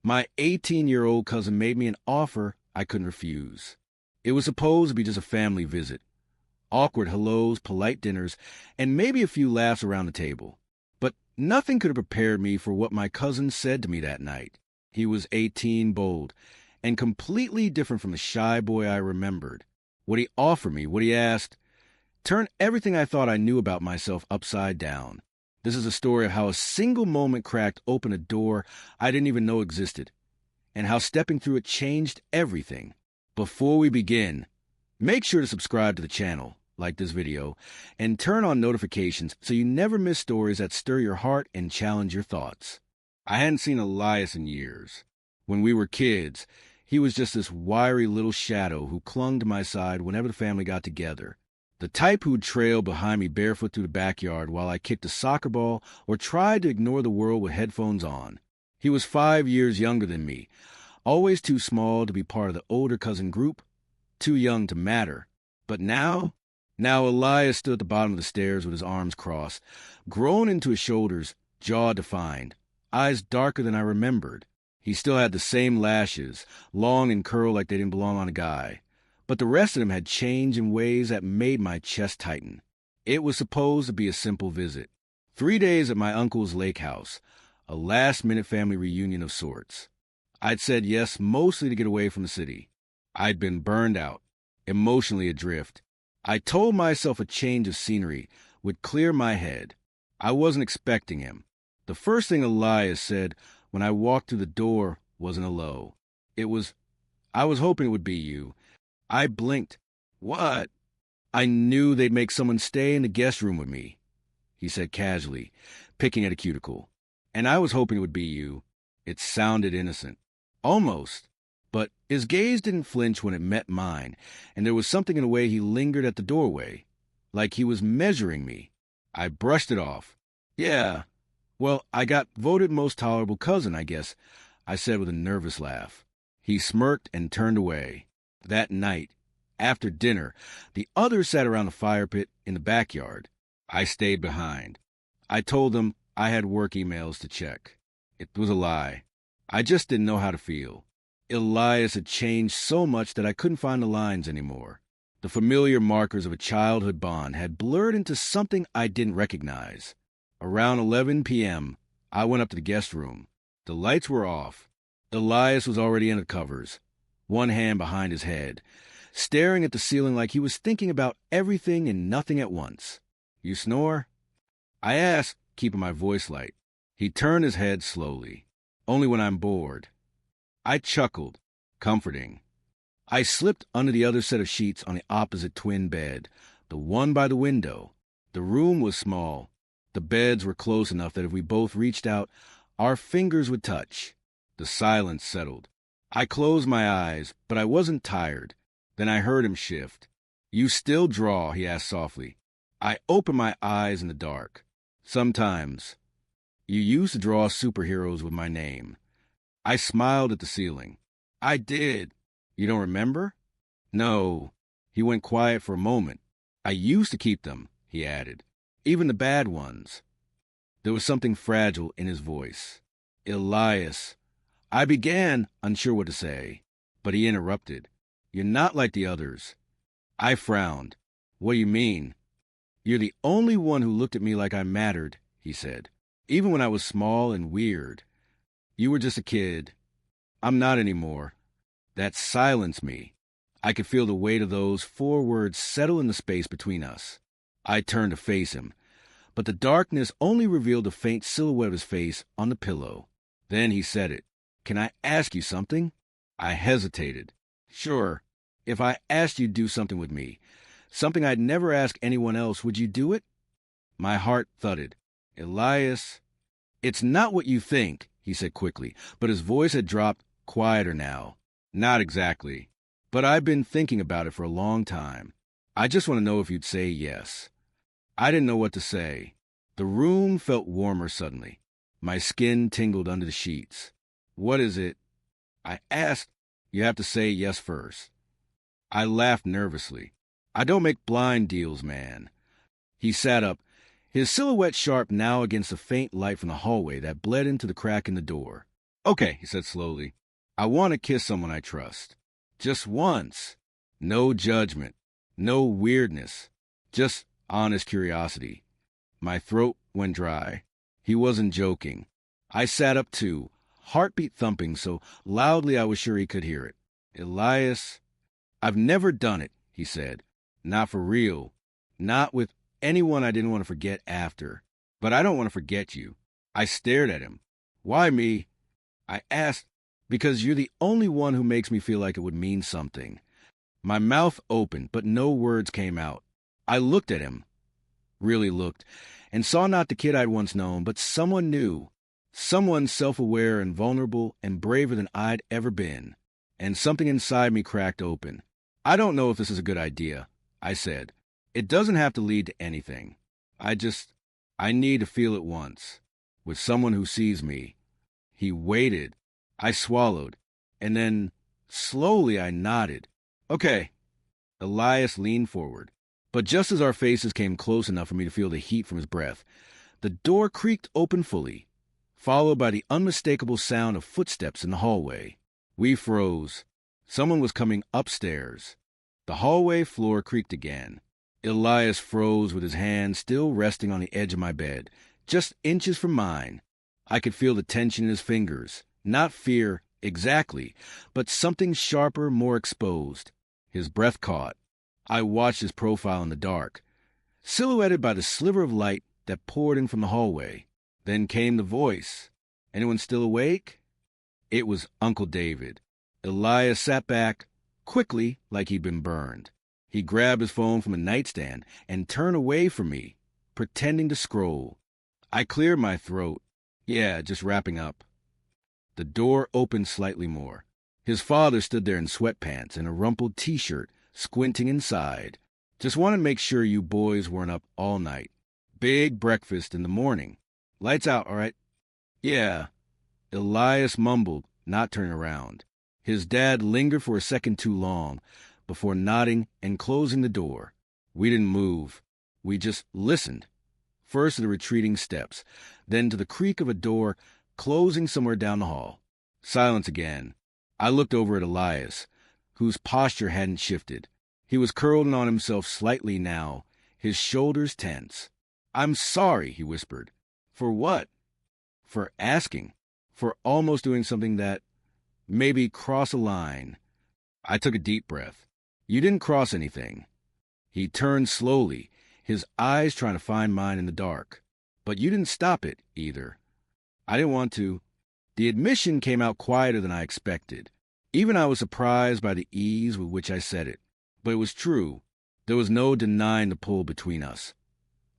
My 18-year-old cousin made me an offer I couldn't refuse. It was supposed to be just a family visit. Awkward hellos, polite dinners, and maybe a few laughs around the table. But nothing could have prepared me for what my cousin said to me that night. He was 18, bold, and completely different from the shy boy I remembered. What he offered me, what he asked, turned everything I thought I knew about myself upside down. This is a story of how a single moment cracked open a door I didn't even know existed, and how stepping through it changed everything. Before we begin, make sure to subscribe to the channel, like this video, and turn on notifications so you never miss stories that stir your heart and challenge your thoughts. I hadn't seen Elias in years. When we were kids, he was just this wiry little shadow who clung to my side whenever the family got together. The type who'd trail behind me barefoot through the backyard while I kicked a soccer ball or tried to ignore the world with headphones on. He was 5 years younger than me, always too small to be part of the older cousin group, too young to matter. But now Elias stood at the bottom of the stairs with his arms crossed, grown into his shoulders, jaw defined, eyes darker than I remembered. He still had the same lashes, long and curled like they didn't belong on a guy. But the rest of him had changed in ways that made my chest tighten. It was supposed to be a simple visit. 3 days at my uncle's lake house, a last-minute family reunion of sorts. I'd said yes mostly to get away from the city. I'd been burned out, emotionally adrift. I told myself a change of scenery would clear my head. I wasn't expecting him. The first thing Elias said when I walked through the door wasn't hello. It was, "I was hoping it would be you." I blinked. "What?" "I knew they'd make someone stay in the guest room with me," he said casually, picking at a cuticle. "And I was hoping it would be you." It sounded innocent. Almost. But his gaze didn't flinch when it met mine, and there was something in the way he lingered at the doorway, like he was measuring me. I brushed it off. "Yeah. Well, I got voted most tolerable cousin, I guess," I said with a nervous laugh. He smirked and turned away. That night, after dinner, the others sat around the fire pit in the backyard. I stayed behind. I told them I had work emails to check. It was a lie. I just didn't know how to feel. Elias had changed so much that I couldn't find the lines anymore. The familiar markers of a childhood bond had blurred into something I didn't recognize. Around 11 p.m., I went up to the guest room. The lights were off. Elias was already in the covers, one hand behind his head, staring at the ceiling like he was thinking about everything and nothing at once. "You snore?" I asked, keeping my voice light. He turned his head slowly. "Only when I'm bored." I chuckled, comforting. I slipped under the other set of sheets on the opposite twin bed, the one by the window. The room was small. The beds were close enough that if we both reached out, our fingers would touch. The silence settled. I closed my eyes, but I wasn't tired. Then I heard him shift. "You still draw?" he asked softly. I opened my eyes in the dark. "Sometimes. You used to draw superheroes with my name." I smiled at the ceiling. "I did." "You don't remember?" "No." He went quiet for a moment. "I used to keep them," he added. "Even the bad ones." There was something fragile in his voice. "Elias." I began, unsure what to say, but he interrupted. "You're not like the others." I frowned. "What do you mean?" "You're the only one who looked at me like I mattered," he said. "Even when I was small and weird. You were just a kid. I'm not anymore." That silenced me. I could feel the weight of those 4 words settle in the space between us. I turned to face him, but the darkness only revealed a faint silhouette of his face on the pillow. Then he said it. "Can I ask you something?" I hesitated. "Sure. If I asked you to do something with me, something I'd never ask anyone else, would you do it?" My heart thudded. "Elias." "It's not what you think," he said quickly, but his voice had dropped, quieter now. "Not exactly. But I've been thinking about it for a long time. I just want to know if you'd say yes." I didn't know what to say. The room felt warmer suddenly. My skin tingled under the sheets. "What is it?" I asked. "You have to say yes first." I laughed nervously. "I don't make blind deals, man." He sat up, his silhouette sharp now against the faint light from the hallway that bled into the crack in the door. Okay, he said slowly. I want to kiss someone I trust. Just once. No judgment. No weirdness. Just honest curiosity. My throat went dry. He wasn't joking. I sat up too, heartbeat thumping so loudly I was sure he could hear it. Elias, I've never done it, he said. Not for real. Not with anyone I didn't want to forget after. But I don't want to forget you. I stared at him. Why me? I asked, because you're the only one who makes me feel like it would mean something. My mouth opened, but no words came out. I looked at him, really looked, and saw not the kid I'd once known, but someone new, someone self-aware and vulnerable and braver than I'd ever been. And something inside me cracked open. I don't know if this is a good idea, I said. It doesn't have to lead to anything. I need to feel it once, with someone who sees me. He waited. I swallowed, and then slowly I nodded. Okay. Elias leaned forward. But just as our faces came close enough for me to feel the heat from his breath, the door creaked open fully, followed by the unmistakable sound of footsteps in the hallway. We froze. Someone was coming upstairs. The hallway floor creaked again. Elias froze with his hand still resting on the edge of my bed, just inches from mine. I could feel the tension in his fingers. Not fear, exactly, but something sharper, more exposed. His breath caught. I watched his profile in the dark, silhouetted by the sliver of light that poured in from the hallway. Then came the voice. Anyone still awake? It was Uncle David. Elias sat back, quickly, like he'd been burned. He grabbed his phone from a nightstand and turned away from me, pretending to scroll. I cleared my throat. Yeah, just wrapping up. The door opened slightly more. His father stood there in sweatpants and a rumpled t-shirt, squinting inside. Just wanted to make sure you boys weren't up all night. Big breakfast in the morning. Lights out, all right? Yeah. Elias mumbled, not turning around. His dad lingered for a second too long before nodding and closing the door. We didn't move. We just listened. First to the retreating steps, then to the creak of a door closing somewhere down the hall. Silence again. I looked over at Elias, whose posture hadn't shifted. He was curled in on himself slightly now, his shoulders tense. I'm sorry, he whispered. For what? For asking. For almost doing something that maybe cross a line. I took a deep breath. You didn't cross anything. He turned slowly, his eyes trying to find mine in the dark. But you didn't stop it, either. I didn't want to. The admission came out quieter than I expected. Even I was surprised by the ease with which I said it. But it was true. There was no denying the pull between us.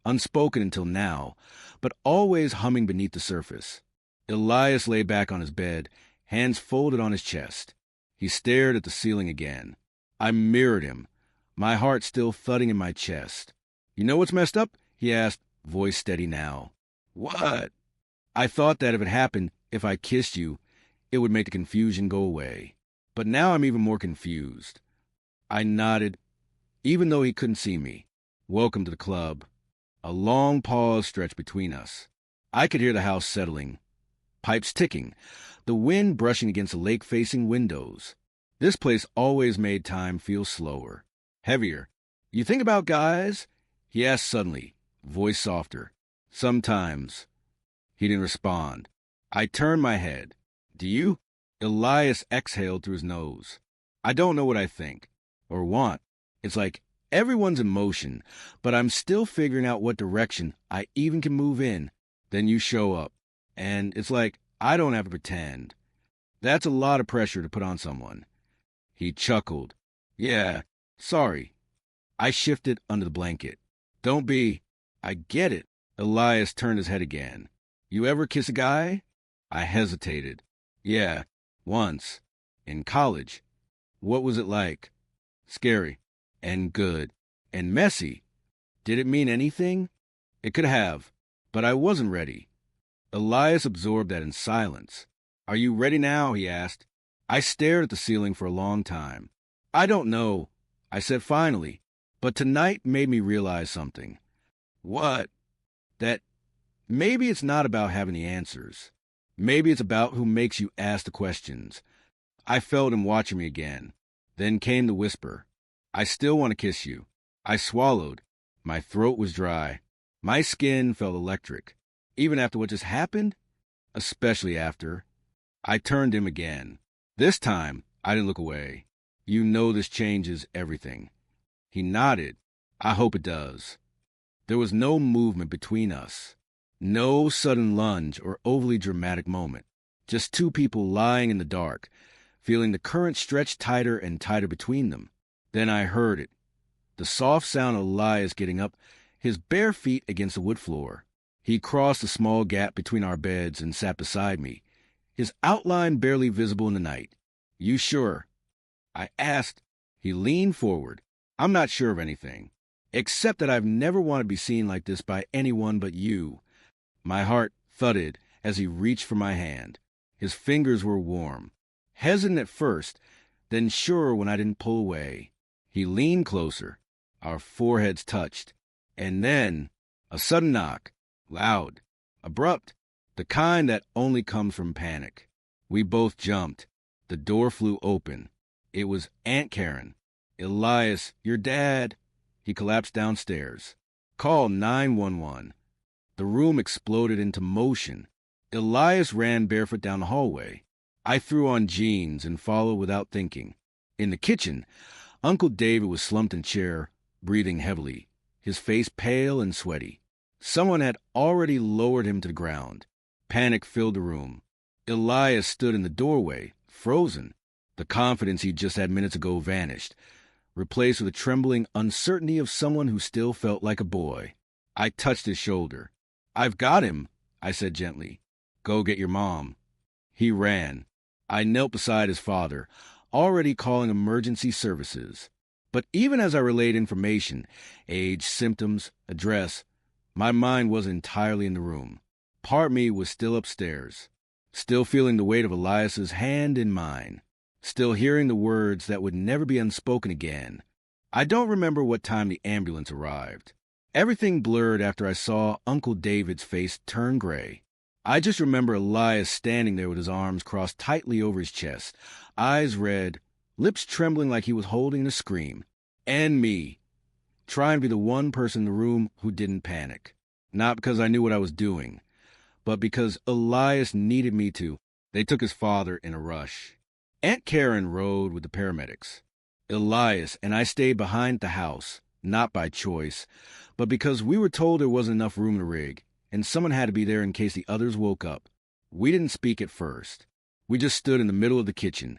Unspoken until now, but always humming beneath the surface. Elias lay back on his bed, hands folded on his chest. He stared at the ceiling again. I mirrored him, my heart still thudding in my chest. You know what's messed up? He asked, voice steady now. What? I thought that if it happened, if I kissed you, it would make the confusion go away. But now I'm even more confused. I nodded, even though he couldn't see me. Welcome to the club. A long pause stretched between us. I could hear the house settling, pipes ticking, the wind brushing against the lake-facing windows. This place always made time feel slower, heavier. You think about guys? He asked suddenly, voice softer. Sometimes. He didn't respond. I turned my head. Do you? Elias exhaled through his nose. I don't know what I think, or want. It's like everyone's in motion, but I'm still figuring out what direction I even can move in. Then you show up, and it's like I don't have to pretend. That's a lot of pressure to put on someone. He chuckled. Yeah, sorry. I shifted under the blanket. Don't be. I get it. Elias turned his head again. You ever kiss a guy? I hesitated. Yeah, once. In college. What was it like? Scary. And good. And messy. Did it mean anything? It could have. But I wasn't ready. Elias absorbed that in silence. Are you ready now? He asked. I stared at the ceiling for a long time. I don't know, I said finally. But tonight made me realize something. What? That maybe it's not about having the answers. Maybe it's about who makes you ask the questions. I felt him watching me again. Then came the whisper. I still want to kiss you. I swallowed. My throat was dry. My skin felt electric. Even after what just happened? Especially after. I turned him again. This time, I didn't look away. You know this changes everything. He nodded. I hope it does. There was no movement between us. No sudden lunge or overly dramatic moment. Just two people lying in the dark, feeling the current stretch tighter and tighter between them. Then I heard it. The soft sound of Elias getting up, his bare feet against the wood floor. He crossed the small gap between our beds and sat beside me, his outline barely visible in the night. You sure? I asked. He leaned forward. I'm not sure of anything, except that I've never wanted to be seen like this by anyone but you. My heart thudded as he reached for my hand. His fingers were warm. Hesitant at first, then sure when I didn't pull away. He leaned closer. Our foreheads touched. And then, a sudden knock. Loud. Abrupt. The kind that only comes from panic. We both jumped. The door flew open. It was Aunt Karen. Elias, your dad. He collapsed downstairs. Call 911. The room exploded into motion. Elias ran barefoot down the hallway. I threw on jeans and followed without thinking. In the kitchen, Uncle David was slumped in a chair, breathing heavily, his face pale and sweaty. Someone had already lowered him to the ground. Panic filled the room. Elias stood in the doorway, frozen. The confidence he'd just had minutes ago vanished, replaced with a trembling uncertainty of someone who still felt like a boy. I touched his shoulder. I've got him, I said gently. Go get your mom. He ran. I knelt beside his father, already calling emergency services. But even as I relayed information, age, symptoms, address, my mind wasn't entirely in the room. Part of me was still upstairs, still feeling the weight of Elias's hand in mine, still hearing the words that would never be unspoken again. I don't remember what time the ambulance arrived. Everything blurred after I saw Uncle David's face turn gray. I just remember Elias standing there with his arms crossed tightly over his chest, eyes red, lips trembling like he was holding a scream. And me, trying to be the one person in the room who didn't panic. Not because I knew what I was doing, but because Elias needed me to. They took his father in a rush. Aunt Karen rode with the paramedics. Elias and I stayed behind the house, not by choice, but because we were told there wasn't enough room to rig, and someone had to be there in case the others woke up. We didn't speak at first. We just stood in the middle of the kitchen,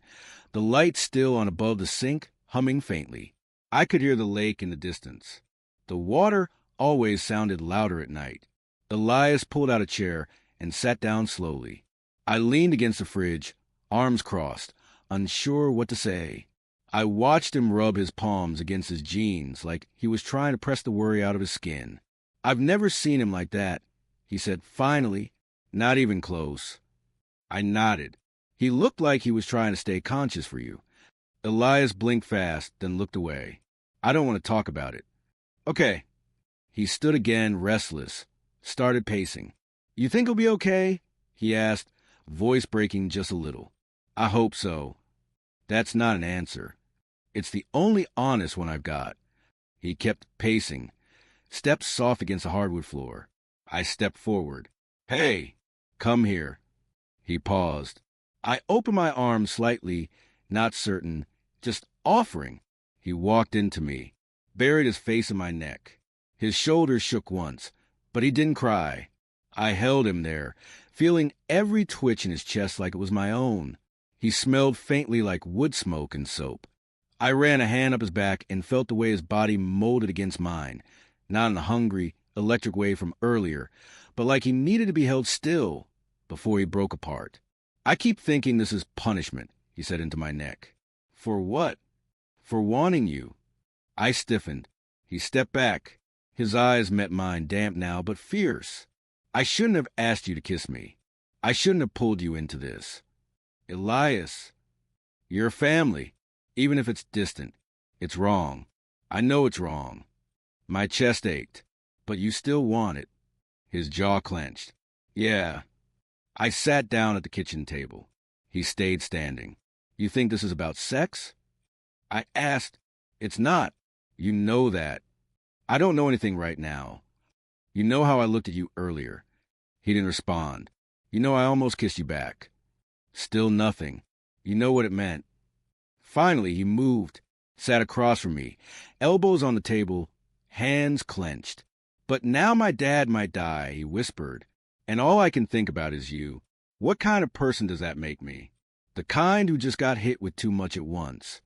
the light still on above the sink, humming faintly. I could hear the lake in the distance. The water always sounded louder at night. Elias pulled out a chair and sat down slowly. I leaned against the fridge, arms crossed, unsure what to say. I watched him rub his palms against his jeans like he was trying to press the worry out of his skin. I've never seen him like that, he said finally, not even close. I nodded. He looked like he was trying to stay conscious for you. Elias blinked fast, then looked away. I don't want to talk about it. Okay. He stood again, restless, started pacing. You think he'll be okay? He asked, voice breaking just a little. I hope so. That's not an answer. It's the only honest one I've got. He kept pacing, stepped soft against the hardwood floor. I stepped forward. Hey, come here. He paused. I opened my arms slightly, not certain, just offering. He walked into me, buried his face in my neck. His shoulders shook once, but he didn't cry. I held him there, feeling every twitch in his chest like it was my own. He smelled faintly like wood smoke and soap. I ran a hand up his back and felt the way his body molded against mine, not in the hungry, electric way from earlier, but like he needed to be held still before he broke apart. I keep thinking this is punishment, he said into my neck. For what? For wanting you. I stiffened. He stepped back. His eyes met mine, damp now, but fierce. I shouldn't have asked you to kiss me. I shouldn't have pulled you into this. Elias, you're family, even if it's distant. It's wrong. I know it's wrong. My chest ached, but you still want it. His jaw clenched. Yeah. I sat down at the kitchen table. He stayed standing. You think this is about sex? I asked. It's not. You know that. I don't know anything right now. You know how I looked at you earlier. He didn't respond. You know I almost kissed you back. Still nothing. You know what it meant. Finally, he moved, sat across from me, elbows on the table, hands clenched. But now my dad might die, he whispered, and all I can think about is you. What kind of person does that make me? The kind who just got hit with too much at once.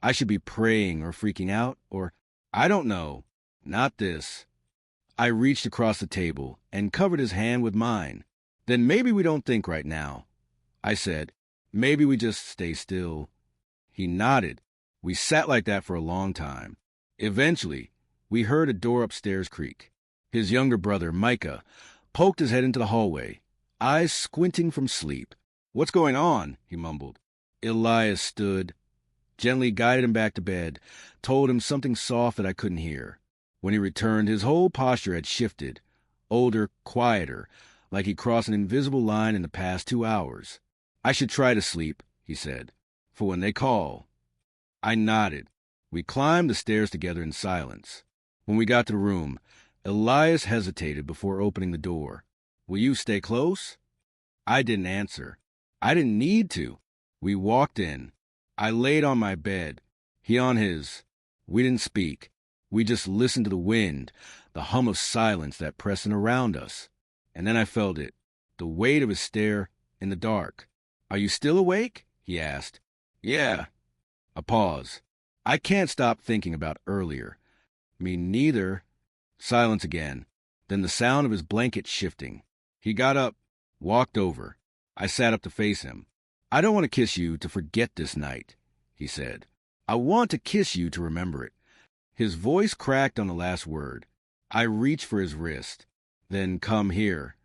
I should be praying or freaking out, or I don't know. Not this. I reached across the table and covered his hand with mine. Then maybe we don't think right now. I said, maybe we just stay still. He nodded. We sat like that for a long time. Eventually, we heard a door upstairs creak. His younger brother, Micah, poked his head into the hallway, eyes squinting from sleep. What's going on? He mumbled. Elias stood, gently guided him back to bed, told him something soft that I couldn't hear. When he returned, his whole posture had shifted, older, quieter, like he'd crossed an invisible line in the past 2 hours. I should try to sleep, he said, for when they call. I nodded. We climbed the stairs together in silence. When we got to the room, Elias hesitated before opening the door. Will you stay close? I didn't answer. I didn't need to. We walked in. I laid on my bed, he on his. We didn't speak. We just listened to the wind, the hum of silence that pressed in around us. And then I felt it, the weight of his stare in the dark. Are you still awake? He asked. Yeah. A pause. I can't stop thinking about earlier. Me neither. Silence again. Then the sound of his blanket shifting. He got up, walked over. I sat up to face him. I don't want to kiss you to forget this night, he said. I want to kiss you to remember it. His voice cracked on the last word. I reached for his wrist. Then come here.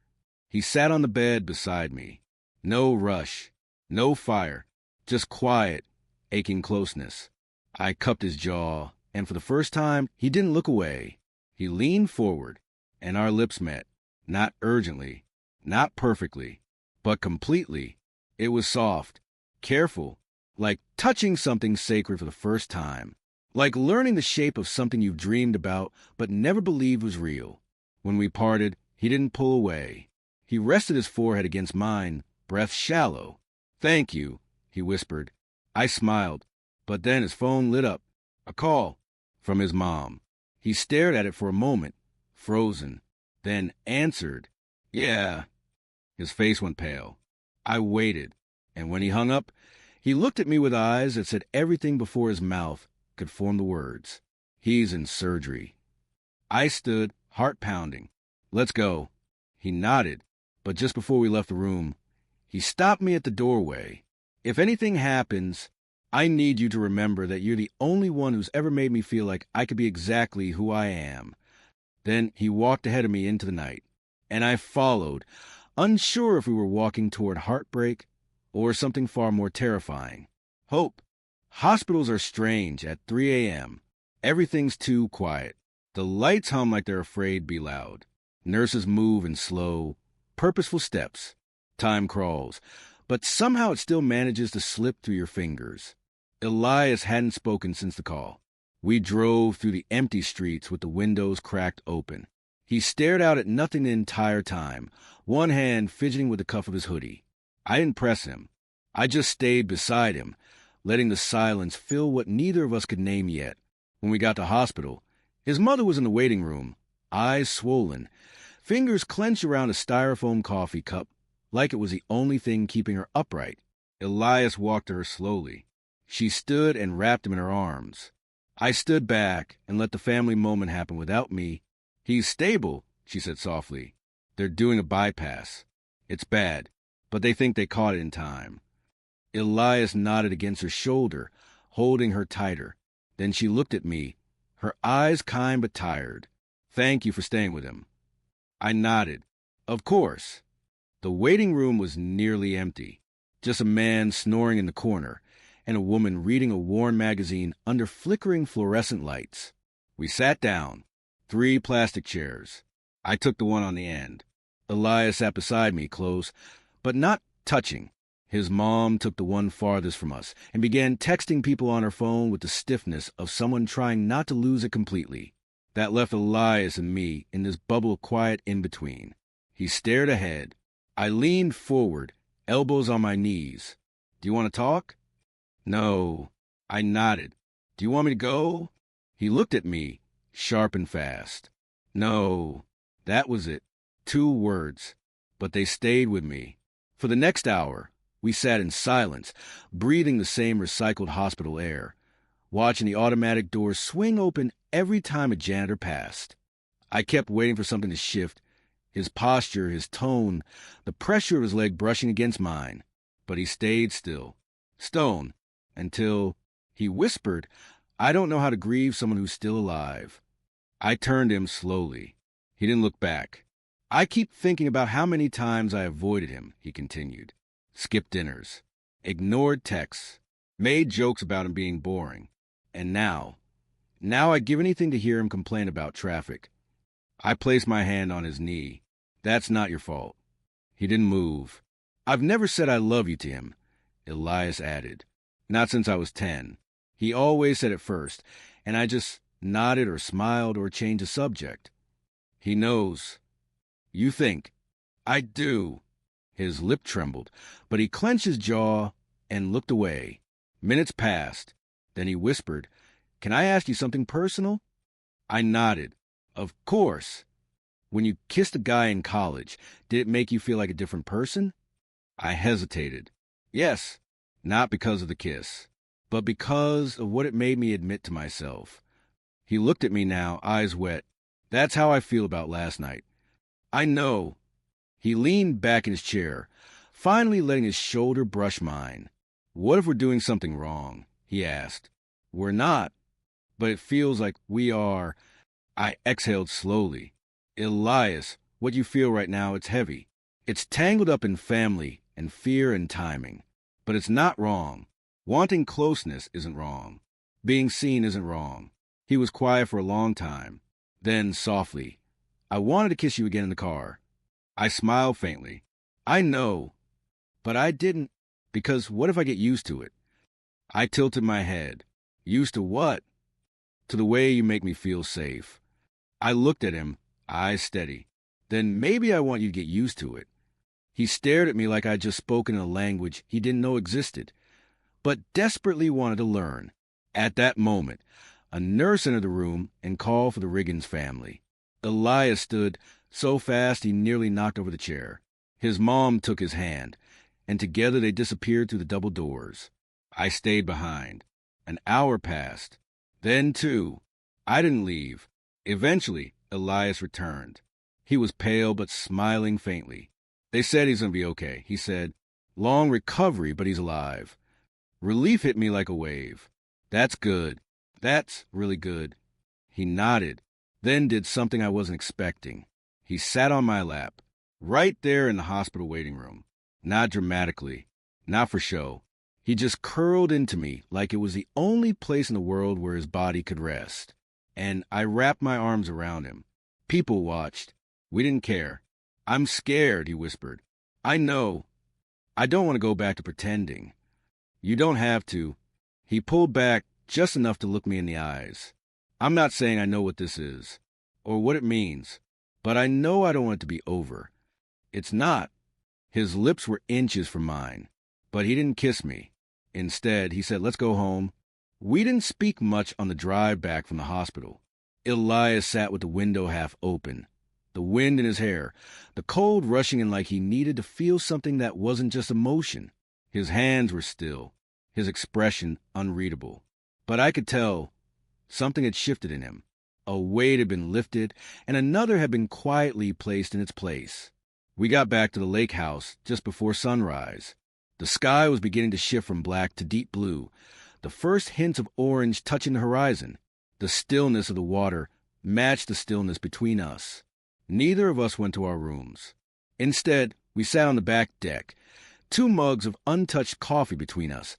He sat on the bed beside me. No rush, no fire, just quiet, aching closeness. I cupped his jaw, and for the first time, he didn't look away. He leaned forward, and our lips met, not urgently, not perfectly, but completely. It was soft, careful, like touching something sacred for the first time, like learning the shape of something you've dreamed about but never believed was real. When we parted, he didn't pull away. He rested his forehead against mine, breath shallow. Thank you, he whispered. I smiled, but then his phone lit up. A call from his mom. He stared at it for a moment, frozen, then answered. Yeah. His face went pale. I waited, and when he hung up, he looked at me with eyes that said everything before his mouth could form the words. He's in surgery. I stood, heart pounding. Let's go. He nodded, but just before we left the room, he stopped me at the doorway. If anything happens, I need you to remember that you're the only one who's ever made me feel like I could be exactly who I am. Then he walked ahead of me into the night, and I followed, unsure if we were walking toward heartbreak or something far more terrifying. Hope. Hospitals are strange at 3 a.m. Everything's too quiet. The lights hum like they're afraid to be loud. Nurses move in slow, purposeful steps. Time crawls, but somehow it still manages to slip through your fingers. Elias hadn't spoken since the call. We drove through the empty streets with the windows cracked open. He stared out at nothing the entire time, one hand fidgeting with the cuff of his hoodie. I didn't press him. I just stayed beside him, letting the silence fill what neither of us could name yet. When we got to hospital, his mother was in the waiting room, eyes swollen, fingers clenched around a styrofoam coffee cup, like it was the only thing keeping her upright. Elias walked to her slowly. She stood and wrapped him in her arms. I stood back and let the family moment happen without me. He's stable, she said softly. They're doing a bypass. It's bad, but they think they caught it in time. Elias nodded against her shoulder, holding her tighter. Then she looked at me, her eyes kind but tired. Thank you for staying with him. I nodded. Of course. The waiting room was nearly empty. Just a man snoring in the corner, and a woman reading a worn magazine under flickering fluorescent lights. We sat down. 3 plastic chairs. I took the one on the end. Elias sat beside me, close, but not touching. His mom took the one farthest from us and began texting people on her phone with the stiffness of someone trying not to lose it completely. That left Elias and me in this bubble of quiet in-between. He stared ahead. I leaned forward, elbows on my knees. "Do you want to talk?" "No." I nodded. "Do you want me to go?" He looked at me, sharp and fast. "No." That was it. 2 words. But they stayed with me. For the next hour, we sat in silence, breathing the same recycled hospital air, watching the automatic doors swing open every time a janitor passed. I kept waiting for something to shift, his posture, his tone, the pressure of his leg brushing against mine. But he stayed still, stone, until he whispered, "I don't know how to grieve someone who's still alive." I turned to him slowly. He didn't look back. "I keep thinking about how many times I avoided him," he continued. Skipped dinners, ignored texts, made jokes about him being boring. And now I'd give anything to hear him complain about traffic. I placed my hand on his knee. "That's not your fault." He didn't move. "I've never said I love you to him," Elias added. "Not since I was 10. He always said it first, and I just nodded or smiled or changed the subject. He knows." "You think?" "I do." His lip trembled, but he clenched his jaw and looked away. Minutes passed. Then he whispered, "Can I ask you something personal?" I nodded. "Of course." "When you kissed a guy in college, did it make you feel like a different person?" I hesitated. "Yes." Not because of the kiss, but because of what it made me admit to myself. He looked at me now, eyes wet. "That's how I feel about last night." "I know." He leaned back in his chair, finally letting his shoulder brush mine. "What if we're doing something wrong?" he asked. "We're not, but it feels like we are." I exhaled slowly. "Elias, what you feel right now, it's heavy. It's tangled up in family and fear and timing. But it's not wrong. Wanting closeness isn't wrong. Being seen isn't wrong." He was quiet for a long time. Then, softly, "I wanted to kiss you again in the car." I smiled faintly. "I know, but I didn't, because what if I get used to it?" I tilted my head. "Used to what?" "To the way you make me feel safe." I looked at him, eyes steady. "Then maybe I want you to get used to it." He stared at me like I'd just spoken in a language he didn't know existed, but desperately wanted to learn. At that moment, a nurse entered the room and called for the Riggins family. Elias stood so fast he nearly knocked over the chair. His mom took his hand, and together they disappeared through the double doors. I stayed behind. An hour passed. Then 2. I didn't leave. Eventually, Elias returned. He was pale but smiling faintly. "They said he's going to be okay," he said. "Long recovery, but he's alive." Relief hit me like a wave. "That's good. That's really good." He nodded, then did something I wasn't expecting. He sat on my lap, right there in the hospital waiting room. Not dramatically, not for show. He just curled into me like it was the only place in the world where his body could rest. And I wrapped my arms around him. People watched. We didn't care. "I'm scared," he whispered. "I know. I don't want to go back to pretending." "You don't have to." He pulled back just enough to look me in the eyes. "I'm not saying I know what this is, or what it means, but I know I don't want it to be over. It's not." His lips were inches from mine, but he didn't kiss me. Instead, he said, "Let's go home." We didn't speak much on the drive back from the hospital. Elias sat with the window half open, the wind in his hair, the cold rushing in like he needed to feel something that wasn't just emotion. His hands were still, his expression unreadable. But I could tell something had shifted in him. A weight had been lifted, and another had been quietly placed in its place. We got back to the lake house just before sunrise. The sky was beginning to shift from black to deep blue, the first hints of orange touching the horizon. The stillness of the water matched the stillness between us. Neither of us went to our rooms. Instead, we sat on the back deck, 2 mugs of untouched coffee between us,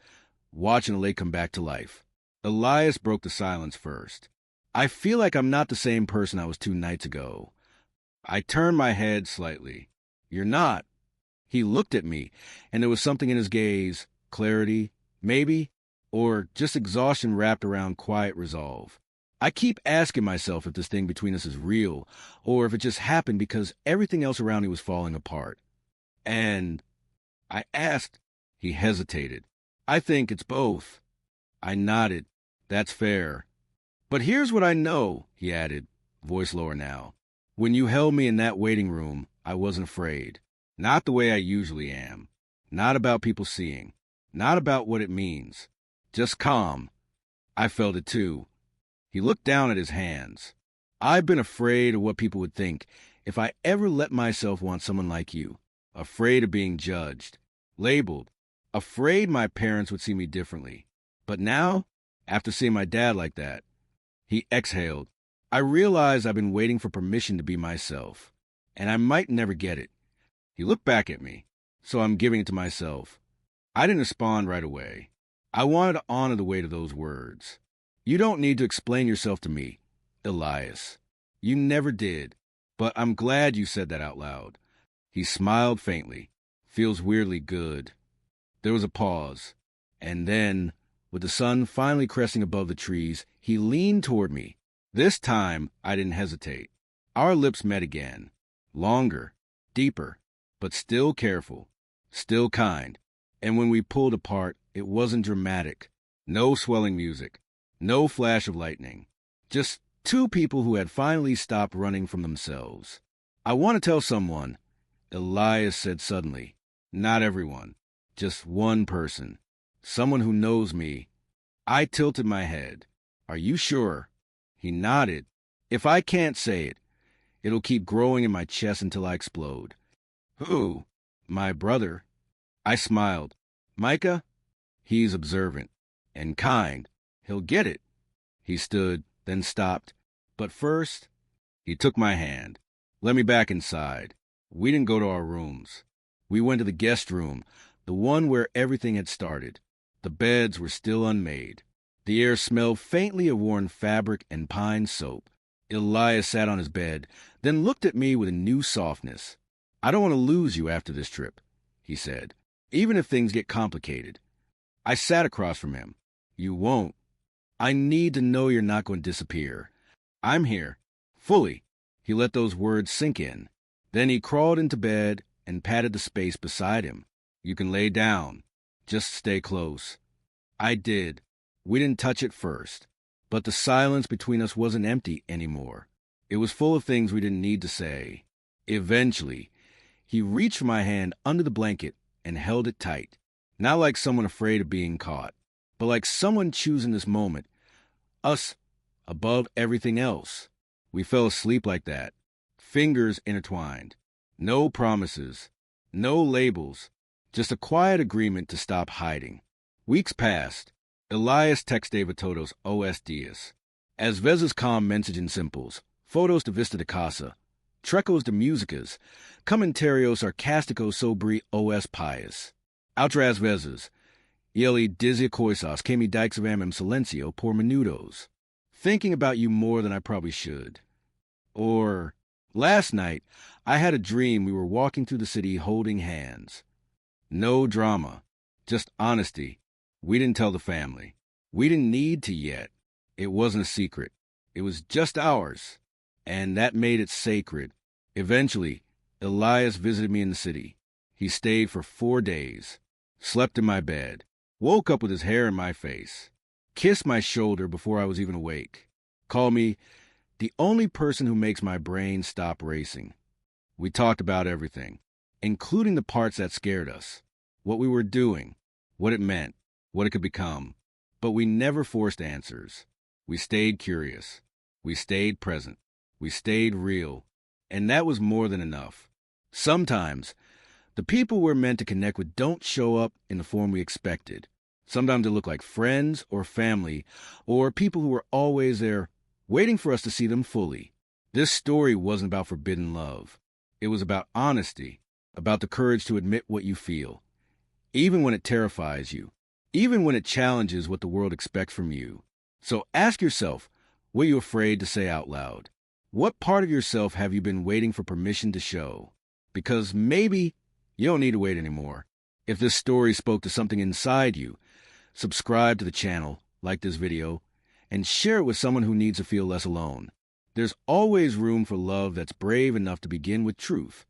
watching the lake come back to life. Elias broke the silence first. "I feel like I'm not the same person I was 2 nights ago." I turned my head slightly. "You're not." He looked at me, and there was something in his gaze, clarity, maybe, or just exhaustion wrapped around quiet resolve. I keep asking myself if this thing between us is real, or if it just happened because everything else around me was falling apart. And I asked. He hesitated. I think it's both. I nodded. That's fair. But here's what I know, he added, voice lower now. When you held me in that waiting room, I wasn't afraid. Not the way I usually am. Not about people seeing. Not about what it means. Just calm. I felt it too. He looked down at his hands. I've been afraid of what people would think if I ever let myself want someone like you. Afraid of being judged. Labeled. Afraid my parents would see me differently. But now, after seeing my dad like that, he exhaled. I realized I've been waiting for permission to be myself, and I might never get it. He looked back at me, so I'm giving it to myself. I didn't respond right away. I wanted to honor the weight of those words. You don't need to explain yourself to me, Elias. You never did, but I'm glad you said that out loud. He smiled faintly. Feels weirdly good. There was a pause, and then, with the sun finally cresting above the trees, he leaned toward me. This time, I didn't hesitate. Our lips met again. Longer, deeper, but still careful, still kind. And when we pulled apart, it wasn't dramatic. No swelling music, no flash of lightning. Just two people who had finally stopped running from themselves. I want to tell someone, Elias said suddenly. Not everyone. Just one person. Someone who knows me. I tilted my head. Are you sure? He nodded. If I can't say it, it'll keep growing in my chest until I explode. Who? My brother. I smiled. Micah? He's observant. And kind. He'll get it. He stood, then stopped. But first, he took my hand. Let me back inside. We didn't go to our rooms. We went to the guest room, the one where everything had started. The beds were still unmade. The air smelled faintly of worn fabric and pine soap. Elias sat on his bed, then looked at me with a new softness. I don't want to lose you after this trip, he said, even if things get complicated. I sat across from him. You won't. I need to know you're not going to disappear. I'm here. Fully. He let those words sink in. Then he crawled into bed and patted the space beside him. You can lay down. Just stay close. I did. We didn't touch it first. But the silence between us wasn't empty anymore. It was full of things we didn't need to say. Eventually, he reached for my hand under the blanket and held it tight. Not like someone afraid of being caught, but like someone choosing this moment. Us above everything else. We fell asleep like that. Fingers intertwined. No promises. No labels. Just a quiet agreement to stop hiding. Weeks passed. Elias texted David Todos Os Dias. As vezes calm mensagem simples. Fotos de vista de casa. Trecos de músicas. Comentarios sarcásticos sobre os pais. Outras vezes. Ele dizia coisas que me deixavam em silêncio por minutos. Thinking about you more than I probably should. Or, last night, I had a dream we were walking through the city holding hands. No drama, just honesty. We didn't tell the family. We didn't need to yet. It wasn't a secret. It was just ours. And that made it sacred. Eventually, Elias visited me in the city. He stayed for 4 days. Slept in my bed. Woke up with his hair in my face. Kissed my shoulder before I was even awake. Called me the only person who makes my brain stop racing. We talked about everything, including the parts that scared us, what we were doing, what it meant, what it could become. But we never forced answers. We stayed curious. We stayed present. We stayed real. And that was more than enough. Sometimes, the people we're meant to connect with don't show up in the form we expected. Sometimes they look like friends or family, or people who are always there, waiting for us to see them fully. This story wasn't about forbidden love. It was about honesty, about the courage to admit what you feel, even when it terrifies you, even when it challenges what the world expects from you. So ask yourself, what are you afraid to say out loud? What part of yourself have you been waiting for permission to show? Because maybe You don't need to wait anymore. If this story spoke to something inside you, subscribe to the channel, like this video, and share it with someone who needs to feel less alone. There's always room for love that's brave enough to begin with truth.